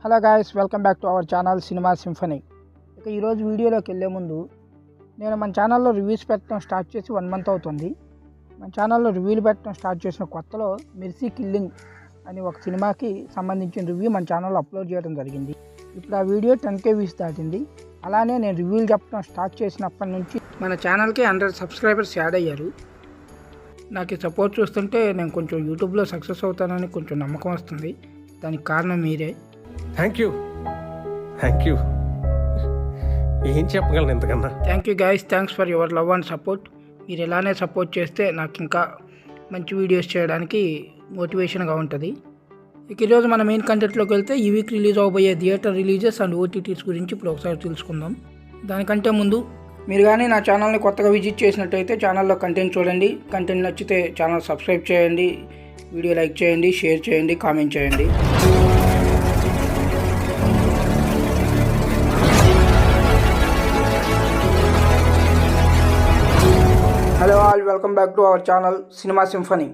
Hello guys, welcome back to our channel Cinema Symphony. ఇక ఈరోజు వీడియోలోకి వెళ్ళే ముందు నేను మన ఛానల్లో రివ్యూస్ పెట్టడం స్టార్ట్ చేసి 1 మంత్ అవుతుంది. మన ఛానల్లో రివ్యూలు పెట్టడం స్టార్ట్ చేసిన కొత్తలో మెర్సీ కిల్లింగ్ అని ఒక సినిమాకి సంబంధించిన రివ్యూ మన ఛానల్లో అప్లోడ్ చేయడం జరిగింది. ఇప్పుడు ఆ వీడియో 10K వ్యూస్ దాటింది. అలానే నేను రివ్యూలు చెప్పడం స్టార్ట్ చేసినప్పటి నుంచి మన ఛానల్కి 100 సబ్స్క్రైబర్స్ యాడ్ అయ్యారు. నాకు ఈ సపోర్ట్ చూస్తుంటే నేను కొంచెం యూట్యూబ్లో సక్సెస్ అవుతానని కొంచెం నమ్మకం వస్తుంది. దానికి కారణం మీరే. థ్యాంక్ యూ ఏం చెప్పగలను ఇంతకన్నా. Thank you guys, thanks for your love and support. మీరు ఎలానే సపోర్ట్ చేస్తే నాకు ఇంకా మంచి వీడియోస్ చేయడానికి మోటివేషన్గా ఉంటుంది. ఇక ఈరోజు మన మెయిన్ కంటెంట్లోకి వెళ్తే ఈ వీక్ రిలీజ్ అవబోయే థియేటర్ రిలీజెస్ అండ్ ఓటీటీస్ గురించి ఇప్పుడు ఒకసారి తెలుసుకుందాం. దానికంటే ముందు మీరు కానీ నా ఛానల్ని కొత్తగా విజిట్ చేసినట్టయితే ఛానల్లో కంటెంట్ చూడండి. కంటెంట్ నచ్చితే ఛానల్ సబ్స్క్రైబ్ చేయండి, వీడియో లైక్ చేయండి, షేర్ చేయండి, కామెంట్ చేయండి. Hello all, welcome back to our channel Cinema Symphony.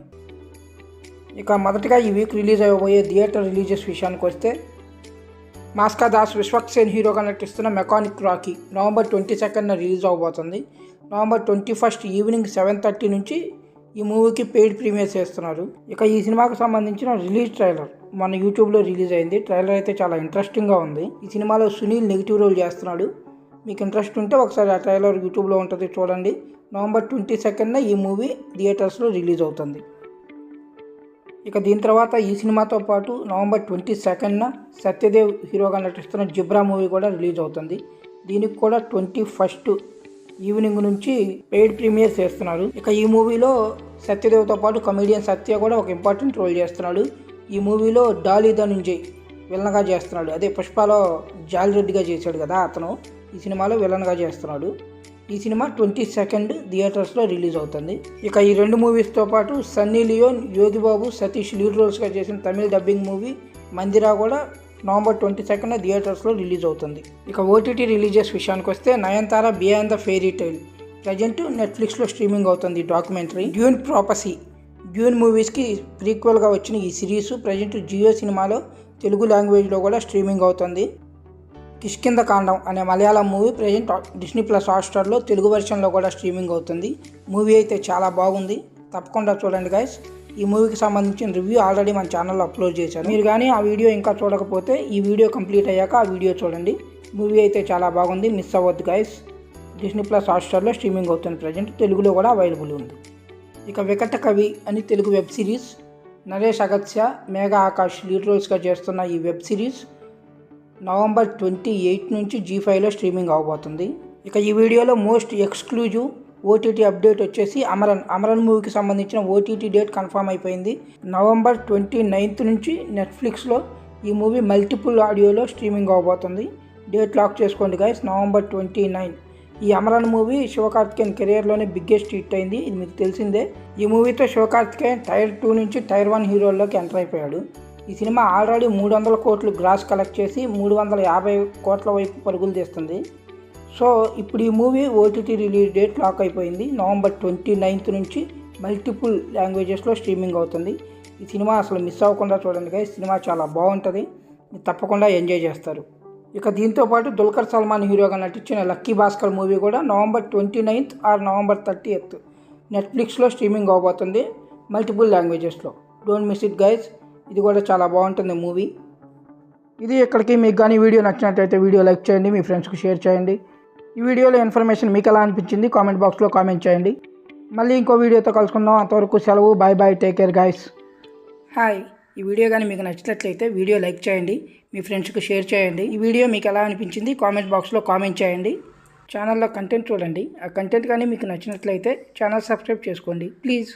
ఇక మొదటిగా ఈ వీక్ రిలీజ్ అవ్వబోయే థియేటర్ రిలీజెస్ విషయానికి వస్తే మాస్కా దాస్ విశ్వక్ సేన్ హీరోగా నటిస్తున్న మెకానిక్ రాకీ నవంబర్ 22న రిలీజ్ అవబోతుంది. నవంబర్ 21 ఈవినింగ్ 7:30 నుంచి ఈ మూవీకి పెయిడ్ ప్రీమియర్ చేస్తున్నారు. ఇక ఈ సినిమాకు సంబంధించిన రిలీజ్ ట్రైలర్ మన యూట్యూబ్లో రిలీజ్ అయింది. ట్రైలర్ అయితే చాలా ఇంట్రెస్టింగ్గా ఉంది. ఈ సినిమాలో సునీల్ నెగిటివ్ రోల్ చేస్తున్నాడు. మీకు ఇంట్రెస్ట్ ఉంటే ఒకసారి ఆ ట్రైలర్ యూట్యూబ్లో ఉంటుంది, చూడండి. నవంబర్ 22న ఈ మూవీ థియేటర్స్లో రిలీజ్ అవుతుంది. ఇక దీని తర్వాత ఈ సినిమాతో పాటు నవంబర్ 22న సత్యదేవ్ హీరోగా నటిస్తున్న జిబ్రా మూవీ కూడా రిలీజ్ అవుతుంది. దీనికి కూడా 21 ఈవినింగ్ నుంచి పెయిడ్ ప్రీమియర్ చేస్తున్నారు. ఇక ఈ మూవీలో సత్యదేవ్తో పాటు కమెడియన్ సత్య కూడా ఒక ఇంపార్టెంట్ రోల్ చేస్తున్నాడు. ఈ మూవీలో డాలీ ధనుంజయ్ విలన్గా చేస్తున్నాడు. అదే పుష్పలో జాలిరెడ్డిగా చేశాడు కదా, అతను ఈ సినిమాలో విలన్గా చేస్తున్నాడు. ఈ సినిమా 22 థియేటర్స్లో రిలీజ్ అవుతుంది. ఇక ఈ 2 మూవీస్తో పాటు Sunny Leone, Yogi Babu, Satish lead రోల్స్గా చేసిన తమిళ డబ్బింగ్ మూవీ మందిరా కూడా నవంబర్ 22న థియేటర్స్లో రిలీజ్ అవుతుంది. ఇక ఓటీటీ రిలీజెస్ విషయానికి వస్తే Nayanthara beyond the fairy tile present నెట్ఫ్లిక్స్లో స్ట్రీమింగ్ అవుతుంది. డాక్యుమెంటరీ డ్యూన్ ప్రాపసీ, డ్యూన్ మూవీస్కి ప్రీక్వెల్గా వచ్చిన ఈ సిరీస్ ప్రజెంట్ జియో సినిమాలో తెలుగు లాంగ్వేజ్లో కూడా స్ట్రీమింగ్ అవుతుంది. కిష్కింద కాండం అనే Malayalam movie present Disney plus హాట్స్టార్లో తెలుగు వెర్షన్లో కూడా స్ట్రీమింగ్ అవుతుంది. మూవీ అయితే చాలా బాగుంది, తప్పకుండా చూడండి గైస్. ఈ మూవీకి సంబంధించిన రివ్యూ ఆల్రెడీ మన ఛానల్లో అప్లోడ్ చేశాను. మీరు కానీ ఆ వీడియో ఇంకా చూడకపోతే ఈ వీడియో కంప్లీట్ అయ్యాక ఆ వీడియో చూడండి. మూవీ అయితే చాలా బాగుంది, మిస్ అవ్వద్దు గైస్. డిస్నీ ప్లస్ హాట్స్టార్లో స్ట్రీమింగ్ అవుతుంది. ప్రజెంట్ తెలుగులో కూడా అవైలబుల్ ఉంది. ఇక వికట కవి అని Telugu web series Naresh Agastya, Megha Akash lead రోల్స్గా చేస్తున్న ఈ వెబ్ సిరీస్ నవంబర్ 28 నుంచి G5లో స్ట్రీమింగ్ అవబోతుంది. ఇక ఈ వీడియోలో మోస్ట్ ఎక్స్క్లూజివ్ ఓటీటీ అప్డేట్ వచ్చేసి అమరన్ మూవీకి సంబంధించిన ఓటీటీ డేట్ కన్ఫర్మ్ అయిపోయింది. నవంబర్ 29 నుంచి నెట్ఫ్లిక్స్లో ఈ మూవీ మల్టిపుల్ ఆడియోలో స్ట్రీమింగ్ అవబోతుంది. డేట్ లాక్ చేసుకోండి గైస్, నవంబర్ 29. ఈ అమరన్ మూవీ శివకార్తికేయన్ కెరియర్లోనే బిగ్గెస్ట్ హిట్ అయింది, ఇది మీకు తెలిసిందే. ఈ మూవీతో శివకార్తికేయన్ టైర్ 2 నుంచి టైర్ 1 హీరోల్లోకి ఎంటర్ అయిపోయాడు. ఈ సినిమా ఆల్రెడీ 300 కోట్లు గ్రాస్ కలెక్ట్ చేసి 350 కోట్ల వైపు పరుగులు తీస్తుంది. సో ఇప్పుడు ఈ movie OTT release date lock అయిపోయింది. నవంబర్ 29 నుంచి మల్టిపుల్ లాంగ్వేజెస్లో స్ట్రీమింగ్ అవుతుంది. ఈ సినిమా అసలు మిస్ అవ్వకుండా చూడండి గైస్, సినిమా చాలా బాగుంటుంది, మీరు తప్పకుండా ఎంజాయ్ చేస్తారు. ఇక దీంతోపాటు దుల్కర్ సల్మాన్ హీరోగా నటించిన లక్కీ భాస్కర్ మూవీ కూడా నవంబర్ 29 ఆర్ నవంబర్ 30 నెట్ఫ్లిక్స్లో స్ట్రీమింగ్ అవబోతుంది మల్టిపుల్ లాంగ్వేజెస్లో. డోంట్ మిస్ ఇట్ గైస్, ఇది కూడా చాలా బాగుంటుంది మూవీ. ఇది ఇక్కడికి మీకు కానీ వీడియో నచ్చినట్టయితే వీడియో లైక్ చేయండి, మీ ఫ్రెండ్స్కి షేర్ చేయండి. ఈ వీడియోలో ఇన్ఫర్మేషన్ మీకు ఎలా అనిపించింది కామెంట్ బాక్స్లో కామెంట్ చేయండి. మళ్ళీ ఇంకో వీడియోతో కలుసుకుందాం. అంతవరకు సెలవు, bye bye, take care guys. Hi, ఈ వీడియో కానీ మీకు నచ్చినట్లయితే వీడియో లైక్ చేయండి, మీ ఫ్రెండ్స్కి షేర్ చేయండి. ఈ వీడియో మీకు ఎలా అనిపించింది కామెంట్ బాక్స్లో కామెంట్ చేయండి. ఛానల్లో కంటెంట్ చూడండి, ఆ కంటెంట్ కానీ మీకు నచ్చినట్లయితే ఛానల్ సబ్స్క్రైబ్ చేసుకోండి ప్లీజ్.